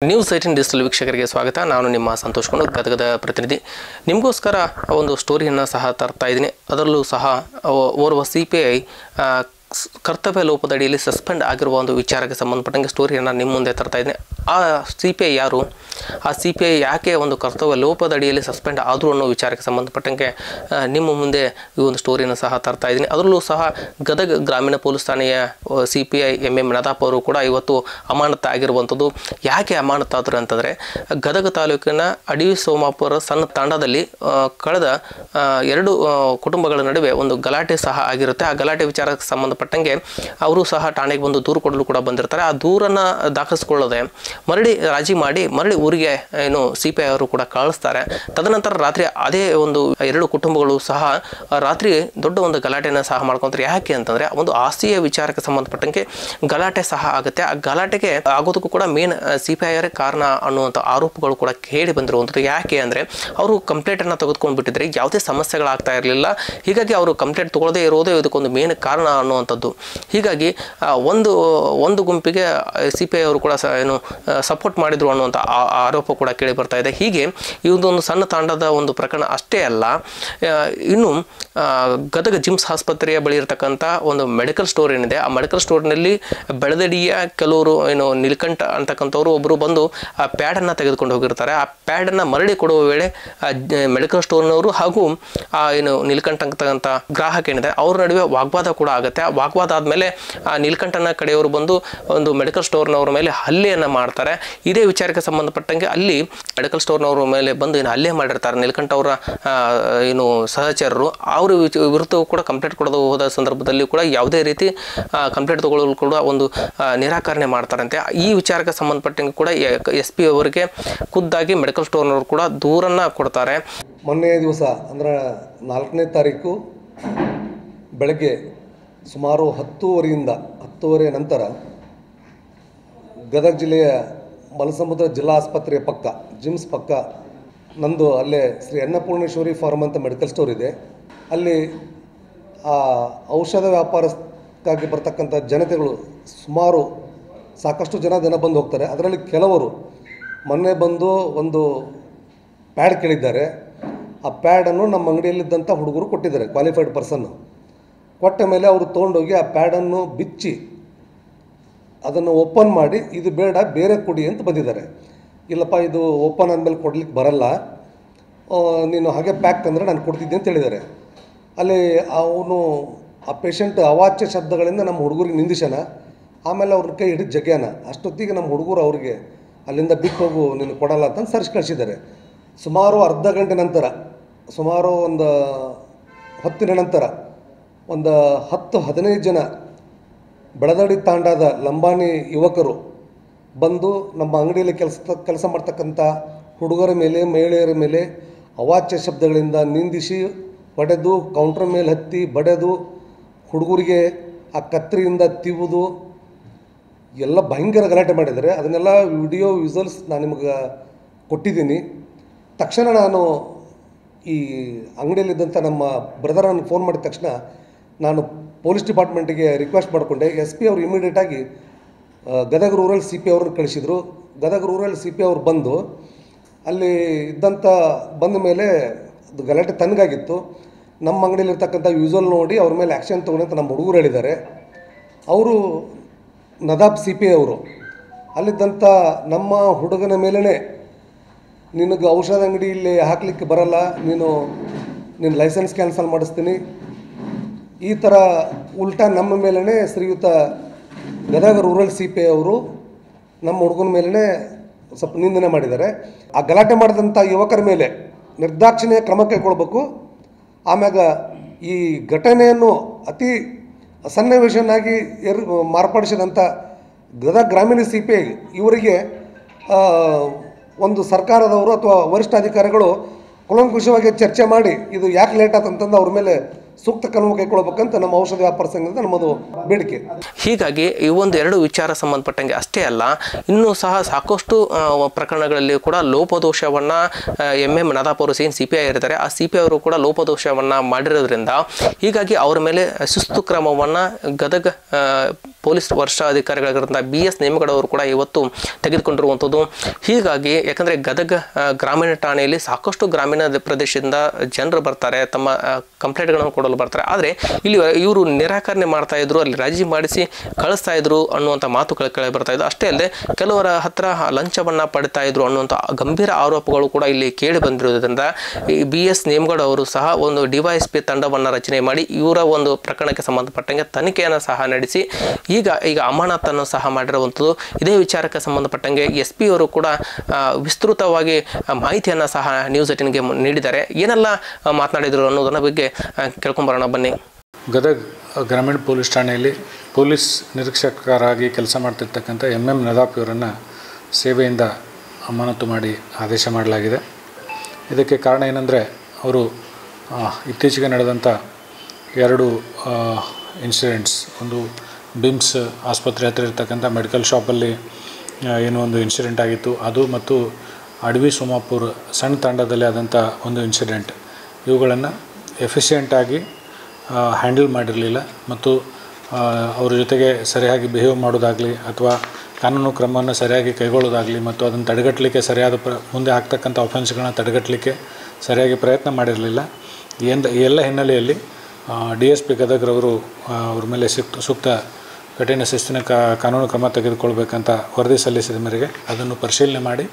News 18 digital ವೀಕ್ಷಕರಿಗೆ ಸ್ವಾಗತ. ನಾನು ನಿಮ್ಮ ಸಂತೋಷ್ ಕುಂಡ್, ಗದಗದ ಪ್ರತಿನಿಧಿ. ನಿಮಗೋಸ್ಕರ ಒಂದು ಸ್ಟೋರಿಯನ್ನು ಸಹ ತರ್ತಾ ಇದ್ದೀನಿ. ಅದರಲ್ಲೂ ಸಹ ಓರ್ವ CPI ಕರ್ತವ್ಯ ಲೋಪದ ಅಡಿಯಲ್ಲಿ ಸಸ್ಪೆಂಡ್ ಆಗಿರುವ ಒಂದು ವಿಚಾರಕ್ಕೆ ಸಂಬಂಧಪಟ್ಟಂಗೆ ಸ್ಟೋರಿಯನ್ನು ನಿಮ್ಮ ಮುಂದೆ ತರ್ತಾ ಇದ್ದೀನಿ. ಆ CPI ಯಾರು, ಆ CPI ಯಾಕೆ ಒಂದು ಕರ್ತವ್ಯ ಲೋಪದ ಅಡಿಯಲ್ಲಿ ಸಸ್ಪೆಂಡ್ ಆದರೂ ಅನ್ನೋ ವಿಚಾರಕ್ಕೆ ಸಂಬಂಧಪಟ್ಟಂಗೆ ನಿಮ್ಮ ಮುಂದೆ ಈ ಒಂದು ಸ್ಟೋರಿಯನ್ನು ಸಹ ತರ್ತಾ ಇದ್ದೀನಿ. ಅದರಲ್ಲೂ ಸಹ ಗದಗ ಗ್ರಾಮೀಣ ಪೊಲೀಸ್ ಠಾಣೆಯ CPI MM ನದಾಪ್ ಅವರು ಕೂಡ ಇವತ್ತು ಅಮಾನತು ಆಗಿರುವಂಥದ್ದು. ಯಾಕೆ ಅಮಾನತಾದರು ಅಂತಂದರೆ, ಗದಗ ತಾಲೂಕಿನ ಅಡವಿ ಸೋಮಾಪುರ ಸಣ್ಣ ತಾಂಡದಲ್ಲಿ ಕಳೆದ ಎರಡು ಕುಟುಂಬಗಳ ನಡುವೆ ಒಂದು ಗಲಾಟೆ ಸಹ ಆಗಿರುತ್ತೆ. ಆ ಗಲಾಟೆ ವಿಚಾರಕ್ಕೆ ಸಂಬಂಧಪಟ್ಟಂಗೆ ಅವರು ಸಹ ಠಾಣೆಗೆ ಬಂದು ದೂರು ಕೊಡಲು ಕೂಡ ಬಂದಿರ್ತಾರೆ. ಆ ದೂರನ್ನು ದಾಖಲಿಸಿಕೊಳ್ಳದೆ ಮರಳಿ ರಾಜಿ ಮಾಡಿ ಮರಳಿ ಊರಿಗೆ CPI ಅವರು ಕೂಡ ಕಳಿಸ್ತಾರೆ. ತದನಂತರ ರಾತ್ರಿ ಅದೇ ಒಂದು ಎರಡು ಕುಟುಂಬಗಳು ಸಹ ರಾತ್ರಿ ದೊಡ್ಡ ಒಂದು ಗಲಾಟೆಯನ್ನು ಸಹ ಮಾಡ್ಕೊತಾರೆ. ಯಾಕೆ ಅಂತಂದರೆ, ಒಂದು ಆಸ್ತಿಯ ವಿಚಾರಕ್ಕೆ ಸಂಬಂಧಪಟ್ಟಂಗೆ ಗಲಾಟೆ ಸಹ ಆಗುತ್ತೆ. ಆ ಗಲಾಟೆಗೆ ಆಗೋದಕ್ಕೂ ಕೂಡ ಮೇನ್ CPI ಅವರೇ ಕಾರಣ ಅನ್ನುವಂಥ ಆರೋಪಗಳು ಕೂಡ ಕೇಳಿ ಬಂದಿರುವಂಥದ್ದು. ಯಾಕೆ ಅಂದರೆ, ಅವರು ಕಂಪ್ಲೇಂಟನ್ನು ತೆಗೆದುಕೊಂಡು ಬಿಟ್ಟಿದ್ರೆ ಯಾವುದೇ ಸಮಸ್ಯೆಗಳಾಗ್ತಾ ಇರಲಿಲ್ಲ. ಹೀಗಾಗಿ ಅವರು ಕಂಪ್ಲೇಂಟ್ ತೊಗೊಳ್ಳದೇ ಇರೋದೇ ಇದಕ್ಕೊಂದು ಮೇನ್ ಕಾರಣ ಅನ್ನುವಂಥದ್ದು. ಹೀಗಾಗಿ ಒಂದು ಗುಂಪಿಗೆ CPI ಅವರು ಕೂಡ ಸಪೋರ್ಟ್ ಮಾಡಿದ್ರು ಅನ್ನುವಂಥ ಆರೋಪ ಕೂಡ ಕೇಳಿ ಬರ್ತಾ ಇದೆ. ಹೀಗೆ ಇದೊಂದು ಸಣ್ಣ ತಾಂಡದ ಒಂದು ಪ್ರಕರಣ ಅಷ್ಟೇ ಅಲ್ಲ, ಇನ್ನು ಗದಗ ಜಿಮ್ಸ್ ಆಸ್ಪತ್ರೆಯ ಬಳಿ ಇರತಕ್ಕಂಥ ಒಂದು ಮೆಡಿಕಲ್ ಸ್ಟೋರ್ ಏನಿದೆ, ಆ ಮೆಡಿಕಲ್ ಸ್ಟೋರ್ನಲ್ಲಿ ಬೆಳದಡಿಯ ಕೆಲವರು ನಿಲ್ಕಂಠ ಅಂತಕ್ಕಂಥವ್ರು ಒಬ್ಬರು ಬಂದು ಆ ಪ್ಯಾಡನ್ನು ತೆಗೆದುಕೊಂಡು ಹೋಗಿರ್ತಾರೆ. ಆ ಪ್ಯಾಡನ್ನು ಮರಳಿ ಕೊಡುವ ವೇಳೆ ಮೆಡಿಕಲ್ ಸ್ಟೋರ್ನವರು ಹಾಗೂ ನಿಲ್ಕಂಠ ಅಂತಕ್ಕಂಥ ಗ್ರಾಹಕ ಏನಿದೆ ಅವ್ರ ನಡುವೆ ವಾಗ್ವಾದ ಕೂಡ ಆಗುತ್ತೆ. ಆ ವಾಗ್ವಾದ ಆದಮೇಲೆ ಆ ನೀಲ್ಕಂಠನ ಕಡೆಯವರು ಬಂದು ಒಂದು ಮೆಡಿಕಲ್ ಸ್ಟೋರ್ನವ್ರ ಮೇಲೆ ಹಲ್ಲೆಯನ್ನು ಮಾಡ್ತಾರೆ. ಇದೇ ವಿಚಾರಕ್ಕೆ ಸಂಬಂಧಪಟ್ಟಂಗೆ ಅಲ್ಲಿ ಮೆಡಿಕಲ್ ಸ್ಟೋರ್ನವ್ರ ಮೇಲೆ ಬಂದು ಹಲ್ಲೆ ಮಾಡಿರ್ತಾರೆ ನೀಲ್ಕಂಠ ಅವರ ಸಹಚರರು. ಅವ್ರ ವಿರುದ್ಧ ಕೂಡ ಕಂಪ್ಲೇಂಟ್ ಕೊಡೋದು ಹೋದ ಸಂದರ್ಭದಲ್ಲಿ ಕೂಡ ಯಾವುದೇ ರೀತಿ ಕಂಪ್ಲೇಂಟ್ ತಗೊಳ್ಳಲು ಕೂಡ ಒಂದು ನಿರಾಕರಣೆ ಮಾಡ್ತಾರಂತೆ. ಈ ವಿಚಾರಕ್ಕೆ ಸಂಬಂಧಪಟ್ಟಂಗೆ ಕೂಡ SP ಅವರಿಗೆ ಖುದ್ದಾಗಿ ಮೆಡಿಕಲ್ ಸ್ಟೋರ್ನವರು ಕೂಡ ದೂರನ್ನು ಕೊಡ್ತಾರೆ. ಮೊನ್ನೆ ದಿವಸ ಅಂದರೆ 4ನೇ ತಾರೀಕು ಬೆಳಗ್ಗೆ ಸುಮಾರು 10:30 ನಂತರ ಗದಗ ಜಿಲ್ಲೆಯ ಮಲಸಮುದ್ರ ಜಿಲ್ಲಾ ಆಸ್ಪತ್ರೆಯ ಪಕ್ಕ, ಜಿಮ್ಸ್ ಪಕ್ಕ ನಂದು ಅಲ್ಲೇ ಶ್ರೀ ಅನ್ನಪೂರ್ಣೇಶ್ವರಿ ಫಾರ್ಮ್ ಅಂತ ಮೆಡಿಕಲ್ ಸ್ಟೋರ್ ಇದೆ. ಅಲ್ಲಿ ಆ ಔಷಧ ವ್ಯಾಪಾರಕ್ಕಾಗಿ ಬರ್ತಕ್ಕಂಥ ಜನತೆಗಳು ಸುಮಾರು ಸಾಕಷ್ಟು ದಿನ ಬಂದು ಹೋಗ್ತಾರೆ. ಅದರಲ್ಲಿ ಕೆಲವರು ಮೊನ್ನೆ ಬಂದು ಒಂದು ಪ್ಯಾಡ್ ಕೇಳಿದ್ದಾರೆ. ಆ ಪ್ಯಾಡನ್ನು ನಮ್ಮ ಅಂಗಡಿಯಲ್ಲಿದ್ದಂಥ ಹುಡುಗರು ಕೊಟ್ಟಿದ್ದಾರೆ, ಕ್ವಾಲಿಫೈಡ್ ಪರ್ಸನ್ನು. ಕೊಟ್ಟ ಮೇಲೆ ಅವರು ತೊಗೊಂಡೋಗಿ ಆ ಪ್ಯಾಡನ್ನು ಬಿಚ್ಚಿ ಅದನ್ನು ಓಪನ್ ಮಾಡಿ ಇದು ಬೇಡ ಬೇರೆ ಕೊಡಿ ಅಂತ ಬಂದಿದ್ದಾರೆ. ಇಲ್ಲಪ್ಪ ಇದು ಓಪನ್ ಆದಮೇಲೆ ಕೊಡ್ಲಿಕ್ಕೆ ಬರಲ್ಲ, ನೀನು ಹಾಗೆ ಪ್ಯಾಕ್ ತಂದರೆ ನಾನು ಕೊಡ್ತಿದ್ದೆ ಅಂತ ಹೇಳಿದ್ದಾರೆ. ಅಲ್ಲಿ ಅವನು ಆ ಪೇಷಂಟ್ ಅವಾಚ್ಯ ಶಬ್ದಗಳಿಂದ ನಮ್ಮ ಹುಡುಗರಿಗೆ ನಿಂದಿಸನ, ಆಮೇಲೆ ಅವ್ರ ಕೈ ಹಿಡಿದು ಜಗ್ಯಾನ. ಅಷ್ಟೊತ್ತಿಗೆ ನಮ್ಮ ಹುಡುಗರು ಅವ್ರಿಗೆ ಅಲ್ಲಿಂದ ಬಿಟ್ಟು ಹೋಗು, ನೀನು ಕೊಡಲ್ಲ ಅಂತ ಸರ್ಚ್ ಕಳಿಸಿದ್ದಾರೆ. ಸುಮಾರು ಅರ್ಧ ಗಂಟೆ ನಂತರ, ಸುಮಾರು ಒಂದು ಹೊತ್ತಿನ ನಂತರ ಒಂದು 10-15 ಜನ ಬೆಳದಡಿ ತಾಂಡಾದ ಲಂಬಾಣಿ ಯುವಕರು ಬಂದು ನಮ್ಮ ಅಂಗಡಿಯಲ್ಲಿ ಕೆಲಸ ಮಾಡ್ತಕ್ಕಂಥ ಹುಡುಗರ ಮೇಲೆ ಮಹಿಳೆಯರ ಮೇಲೆ ಅವಾಚ್ಯ ಶಬ್ದಗಳಿಂದ ನಿಂದಿಸಿ ಹೊಡೆದು, ಕೌಂಟ್ರ್ ಮೇಲೆ ಹತ್ತಿ ಬಡೆದು, ಹುಡುಗರಿಗೆ ಆ ಕತ್ತರಿಯಿಂದ ತಿವುದು ಎಲ್ಲ ಭಯಂಕರ ಗಲಾಟೆ ಮಾಡಿದ್ದಾರೆ. ಅದನ್ನೆಲ್ಲ ವಿಡಿಯೋ ವಿಜುವಲ್ಸ್ ನಾನು ನಿಮಗೆ ಕೊಟ್ಟಿದ್ದೀನಿ. ತಕ್ಷಣ ನಾನು ಈ ಅಂಗಡಿಯಲ್ಲಿದ್ದಂಥ ನಮ್ಮ ಬ್ರದರನ್ನು ಫೋನ್ ಮಾಡಿದ ತಕ್ಷಣ ನಾನು ಪೊಲೀಸ್ ಡಿಪಾರ್ಟ್ಮೆಂಟಿಗೆ ರಿಕ್ವೆಸ್ಟ್ ಮಾಡಿಕೊಂಡೆ. SP ಅವರು ಇಮಿಡಿಯೇಟಾಗಿ ಗದಗ ರೂರಲ್ CP ಅವ್ರನ್ನ ಕಳಿಸಿದರು. ಗದಗ ರೂರಲ್ CP ಅವ್ರು ಬಂದು ಅಲ್ಲಿ ಬಂದ ಮೇಲೆ ಅದು ಗಲಾಟೆ ತಣ್ಣಗಾಗಿತ್ತು. ನಮ್ಮ ಅಂಗಡಿಯಲ್ಲಿರ್ತಕ್ಕಂಥ ವಿಜುವಲ್ ನೋಡಿ ಅವ್ರ ಮೇಲೆ ಆ್ಯಕ್ಷನ್ ತೊಗೊಂಡು ಅಂತ ನಮ್ಮ ಹುಡುಗರು ಹೇಳಿದ್ದಾರೆ. ಅವರು ನದಾಪ್ CPI ಅವರು ಅಲ್ಲಿದ್ದಂಥ ನಮ್ಮ ಹುಡುಗನ ಮೇಲೇ ನಿನಗೆ ಔಷಧ ಅಂಗಡಿ ಇಲ್ಲಿ ಹಾಕಲಿಕ್ಕೆ ಬರಲ್ಲ, ನಿನ್ನ ಲೈಸೆನ್ಸ್ ಕ್ಯಾನ್ಸಲ್ ಮಾಡಿಸ್ತೀನಿ, ಈ ಥರ ಉಲ್ಟಾ ನಮ್ಮ ಮೇಲೇ ಶ್ರೀಯುತ ಗದಗ ರೂರಲ್ CPI ಅವರು ನಮ್ಮ ಹುಡುಗನ ಮೇಲೇ ಸ್ವಲ್ಪ ನಿಂದನೆ ಮಾಡಿದ್ದಾರೆ. ಆ ಗಲಾಟೆ ಮಾಡಿದಂಥ ಯುವಕರ ಮೇಲೆ ನಿರ್ದಾಕ್ಷಿಣ್ಯ ಕ್ರಮ ಕೈಗೊಳ್ಬೇಕು. ಆಮ್ಯಾಗ ಈ ಘಟನೆಯನ್ನು ಅತಿ ಸನ್ನಿವೇಶನಾಗಿ ಮಾರ್ಪಡಿಸಿದಂಥ ಗದಗ ಗ್ರಾಮೀಣ CPI ಇವರಿಗೆ ಒಂದು ಸರ್ಕಾರದವರು ಅಥವಾ ವರಿಷ್ಠ ಅಧಿಕಾರಿಗಳು ಕೂಲಂಕುಷವಾಗಿ ಚರ್ಚೆ ಮಾಡಿ ಇದು ಯಾಕೆ ಲೇಟ್ ಆತಂತಂದು ಅವ್ರ ಮೇಲೆ ಸೂಕ್ತ ಕ್ರಮ ಕೈಗೊಳ್ಳಬೇಕಂತ ನಮ್ಮ ಔಷಧ ವ್ಯಾಪಾರ ಸಂಘದಿಂದ ನಮ್ಮದು ಬೇಡಿಕೆ. ಹೀಗಾಗಿ ಈ ಒಂದು ಎರಡು ವಿಚಾರ ಸಂಬಂಧಪಟ್ಟಂಗೆ ಅಷ್ಟೇ ಅಲ್ಲ, ಇನ್ನೂ ಸಹ ಸಾಕಷ್ಟು ಪ್ರಕರಣಗಳಲ್ಲಿ ಕೂಡ ಲೋಪದೋಷವನ್ನು MM ನದಾಪ್ ಅವರು ಏನು CPI ಇರ್ತಾರೆ, ಆ CPI ಅವರು ಕೂಡ ಲೋಪದೋಷವನ್ನು ಮಾಡಿರೋದ್ರಿಂದ ಹೀಗಾಗಿ ಅವರ ಮೇಲೆ ಶಿಸ್ತು ಕ್ರಮವನ್ನು ಗದಗ ಪೊಲೀಸ್ ವರಿಷ್ಠಾಧಿಕಾರಿಗಳಾಗಿರುವಂಥ BS ನೇಮಗೌಡ ಅವರು ಕೂಡ ಇವತ್ತು ತೆಗೆದುಕೊಂಡಿರುವಂಥದ್ದು. ಹೀಗಾಗಿ ಯಾಕಂದರೆ ಗದಗ ಗ್ರಾಮೀಣ ಠಾಣೆಯಲ್ಲಿ ಸಾಕಷ್ಟು ಗ್ರಾಮೀಣ ಪ್ರದೇಶದಿಂದ ಜನರು ಬರ್ತಾರೆ, ತಮ್ಮ ಕಂಪ್ಲೇಂಟ್ಗಳನ್ನು ಕೊಡಲು ಬರ್ತಾರೆ. ಆದರೆ ಇಲ್ಲಿ ಇವರು ನಿರಾಕರಣೆ ಮಾಡ್ತಾ ಇದ್ರು, ಅಲ್ಲಿ ರಾಜಿ ಮಾಡಿಸಿ ಕಳಿಸ್ತಾ ಇದ್ರು ಅನ್ನುವಂಥ ಮಾತುಗಳು ಕೇಳಿ ಬರ್ತಾ ಇದ್ದು. ಅಷ್ಟೇ ಅಲ್ಲದೆ ಕೆಲವರ ಹತ್ರ ಲಂಚವನ್ನು ಪಡಿತಾ ಇದ್ರು ಅನ್ನುವಂಥ ಗಂಭೀರ ಆರೋಪಗಳು ಕೂಡ ಇಲ್ಲಿ ಕೇಳಿ ಬಂದಿರೋದ್ರಿಂದ ಈ BS ನೇಮಗೌಡ ಅವರು ಸಹ ಒಂದು DYSP ತಂಡವನ್ನು ರಚನೆ ಮಾಡಿ ಇವರ ಒಂದು ಪ್ರಕರಣಕ್ಕೆ ಸಂಬಂಧಪಟ್ಟಂಗೆ ತನಿಖೆಯನ್ನು ಸಹ ನಡೆಸಿ ಈಗ ಅಮಾನತನ್ನು ಸಹ ಮಾಡಿರುವಂಥದ್ದು. ಇದೇ ವಿಚಾರಕ್ಕೆ ಸಂಬಂಧಪಟ್ಟಂಗೆ SP ಅವರು ಕೂಡ ವಿಸ್ತೃತವಾಗಿ ಮಾಹಿತಿಯನ್ನು ಸಹ ನ್ಯೂಸ್ 18ಗೆ ನೀಡಿದ್ದಾರೆ. ಏನೆಲ್ಲ ಮಾತನಾಡಿದರು ಅನ್ನೋದನ್ನ ಬಗ್ಗೆ ಕೇಳ್ಕೊಂಬರೋಣ ಬನ್ನಿ. ಗದಗ ಗ್ರಾಮೀಣ ಪೊಲೀಸ್ ಠಾಣೆಯಲ್ಲಿ ಪೊಲೀಸ್ ನಿರೀಕ್ಷಕರಾಗಿ ಕೆಲಸ ಮಾಡ್ತಿರ್ತಕ್ಕಂಥ MM ನದಾಪ್ ಇವರನ್ನು ಸೇವೆಯಿಂದ ಅಮಾನತು ಮಾಡಿ ಆದೇಶ ಮಾಡಲಾಗಿದೆ. ಇದಕ್ಕೆ ಕಾರಣ ಏನಂದರೆ ಅವರು ಇತ್ತೀಚೆಗೆ ನಡೆದಂಥ 2 ಇನ್ಸಿಡೆಂಟ್ಸ್, ಒಂದು ಬಿಮ್ಸ್ ಆಸ್ಪತ್ರೆ ಹತ್ರ ಇರ್ತಕ್ಕಂಥ ಮೆಡಿಕಲ್ ಶಾಪಲ್ಲಿ ಏನೋ ಒಂದು ಇನ್ಸಿಡೆಂಟ್ ಆಗಿತ್ತು, ಅದು ಮತ್ತು ಅಡವಿ ಸೋಮಾಪುರ ಸಣ್ಣ ತಾಂಡದಲ್ಲಿ ಆದಂಥ ಒಂದು ಇನ್ಸಿಡೆಂಟ್, ಇವುಗಳನ್ನು ಎಫಿಷಿಯೆಂಟಾಗಿ ಹ್ಯಾಂಡಲ್ ಮಾಡಿರಲಿಲ್ಲ ಮತ್ತು ಅವ್ರ ಜೊತೆಗೆ ಸರಿಯಾಗಿ ಬಿಹೇವ್ ಮಾಡೋದಾಗಲಿ ಅಥವಾ ಕಾನೂನು ಕ್ರಮವನ್ನು ಸರಿಯಾಗಿ ಕೈಗೊಳ್ಳೋದಾಗಲಿ ಮತ್ತು ಅದನ್ನು ತಡೆಗಟ್ಟಲಿಕ್ಕೆ ಸರಿಯಾದ ಮುಂದೆ ಆಗ್ತಕ್ಕಂಥ ಅಫೆನ್ಸ್ಗಳನ್ನ ತಡೆಗಟ್ಟಲಿಕ್ಕೆ ಸರಿಯಾಗಿ ಪ್ರಯತ್ನ ಮಾಡಿರಲಿಲ್ಲ. ಎಲ್ಲ ಹಿನ್ನೆಲೆಯಲ್ಲಿ DSP ಗದಗ್ರವರು ಅವ್ರ ಮೇಲೆ ಸೂಕ್ತ ಕಠಿಣ ಶಿಸ್ತಿನ ಕಾನೂನು ಕ್ರಮ ತೆಗೆದುಕೊಳ್ಬೇಕಂತ ವರದಿ ಸಲ್ಲಿಸಿದ ಮೇರೆಗೆ ಅದನ್ನು ಪರಿಶೀಲನೆ ಮಾಡಿ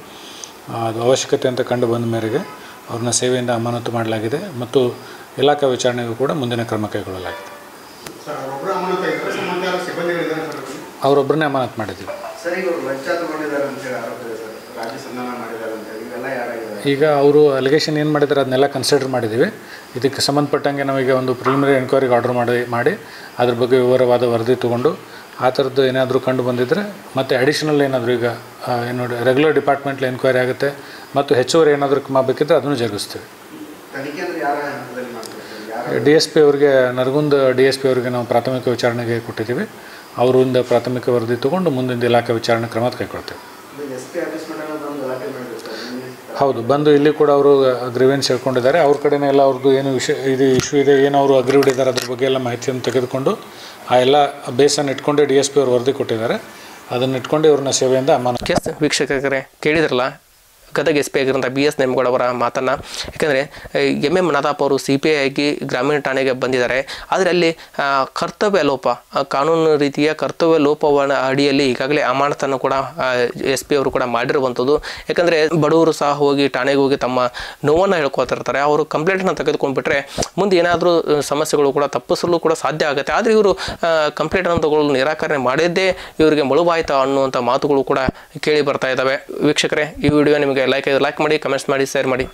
ಅದು ಅವಶ್ಯಕತೆ ಅಂತ ಕಂಡು ಬಂದ ಮೇರೆಗೆ ಅವ್ರನ್ನ ಸೇವೆಯಿಂದ ಅಮಾನತು ಮಾಡಲಾಗಿದೆ ಮತ್ತು ಇಲಾಖಾ ವಿಚಾರಣೆಗೂ ಕೂಡ ಮುಂದಿನ ಕ್ರಮ ಕೈಗೊಳ್ಳಲಾಗಿದೆ. ಅವರೊಬ್ಬರನ್ನೇ ಅಮಾನತು ಮಾಡಿದ್ದೀವಿ. ಈಗ ಅವರು ಅಲಿಗೇಷನ್ ಏನು ಮಾಡಿದ್ದಾರೆ ಅದನ್ನೆಲ್ಲ ಕನ್ಸಿಡರ್ ಮಾಡಿದ್ದೀವಿ. ಇದಕ್ಕೆ ಸಂಬಂಧಪಟ್ಟಂಗೆ ನಾವೀಗ ಒಂದು ಪ್ರಿಲಿಮಿನರಿ ಎನ್ಕ್ವೈರಿಗೆ ಆರ್ಡರ್ ಮಾಡಿ ಅದ್ರ ಬಗ್ಗೆ ವಿವರವಾದ ವರದಿ ತೊಗೊಂಡು ಆ ಥರದ್ದು ಏನಾದರೂ ಕಂಡು ಬಂದಿದ್ದರೆ ಮತ್ತು ಅಡಿಷನಲ್ ಏನಾದರೂ ಈಗ ಏನು ರೆಗ್ಯುಲರ್ ಡಿಪಾರ್ಟ್ಮೆಂಟ್ಲಿ ಎನ್ಕ್ವೈರಿ ಆಗುತ್ತೆ ಮತ್ತು ಹೆಚ್ಚುವರಿ ಏನಾದರೂ ಕ್ರಮ ಬೇಕಿದ್ದರೆ ಅದನ್ನು ಜರುಗಿಸ್ತೀವಿ. DSP ಅವರಿಗೆ ನರಗುಂದ DSP ಅವರಿಗೆ ನಾವು ಪ್ರಾಥಮಿಕ ವಿಚಾರಣೆಗೆ ಕೊಟ್ಟಿದ್ದೀವಿ. ಅವರಿಂದ ಪ್ರಾಥಮಿಕ ವರದಿ ತೊಗೊಂಡು ಮುಂದಿನ ಇಲಾಖೆ ವಿಚಾರಣೆ ಕ್ರಮ ಕೈಗೊಳ್ತೇವೆ. ಹೌದು, ಬಂದು ಇಲ್ಲಿ ಕೂಡ ಅವರು ಗ್ರೀವೆನ್ಸ್ ಹೇಳ್ಕೊಂಡಿದ್ದಾರೆ. ಅವ್ರ ಕಡೆನೇ ಎಲ್ಲ ಅವ್ರದ್ದು ಏನು ಇಶ್ಯೂ ಇದೆ, ಏನು ಅವರು ಅಗ್ರಿಡ್ ಇದ್ದಾರೆ ಅದ್ರ ಬಗ್ಗೆ ಎಲ್ಲ ಮಾಹಿತಿಯನ್ನು ತೆಗೆದುಕೊಂಡು ಆ ಎಲ್ಲ ಬೇಸನ್ನು ಇಟ್ಕೊಂಡೇ DSP ಅವರು ವರದಿ ಕೊಟ್ಟಿದ್ದಾರೆ. ಅದನ್ನು ಇಟ್ಕೊಂಡು ಇವ್ರನ್ನ ಸೇವೆಯಿಂದ ಅಮಾನತು. ವೀಕ್ಷಕರೇ ಕೇಳಿದ್ರಲ್ಲ ಗದಗ SP ಆಗಿರೋಂಥ BS ನೇಮಗೌಡ ಅವರ ಮಾತನ್ನು. ಯಾಕೆಂದರೆ MM ನದಾಪ್ ಅವರು CPI ಆಗಿ ಗ್ರಾಮೀಣ ಠಾಣೆಗೆ ಬಂದಿದ್ದಾರೆ. ಆದರೆ ಅಲ್ಲಿ ಕರ್ತವ್ಯ ಲೋಪ, ಕಾನೂನು ರೀತಿಯ ಕರ್ತವ್ಯ ಲೋಪವನ್ನ ಅಡಿಯಲ್ಲಿ ಈಗಾಗಲೇ ಅಮಾನತನ್ನು ಕೂಡ SP ಅವರು ಕೂಡ ಮಾಡಿರುವಂಥದ್ದು. ಯಾಕಂದರೆ ಬಡವರು ಸಹ ಹೋಗಿ ಠಾಣೆಗೆ ಹೋಗಿ ತಮ್ಮ ನೋವನ್ನು ಹೇಳ್ಕೊತಿರ್ತಾರೆ. ಅವರು ಕಂಪ್ಲೇಂಟನ್ನು ತೆಗೆದುಕೊಂಡ್ಬಿಟ್ರೆ ಮುಂದೆ ಏನಾದರೂ ಸಮಸ್ಯೆಗಳು ಕೂಡ ತಪ್ಪಿಸಲು ಕೂಡ ಸಾಧ್ಯ ಆಗುತ್ತೆ. ಆದರೆ ಇವರು ಕಂಪ್ಲೇಂಟನ್ನು ತಗೊಳ್ಳಲು ನಿರಾಕರಣೆ ಮಾಡಿದ್ದೇ ಇವರಿಗೆ ಮುಳುಬಾಯ್ತಾ ಅನ್ನುವಂಥ ಮಾತುಗಳು ಕೂಡ ಕೇಳಿ ಬರ್ತಾ ಇದ್ದಾವೆ. ವೀಕ್ಷಕರೇ, ಈ ವಿಡಿಯೋ ನಿಮಗೆ ಲೈಕ್ ಮಾಡಿ, ಕಮೆಂಟ್ಸ್ ಮಾಡಿ, ಶೇರ್ ಮಾಡಿ.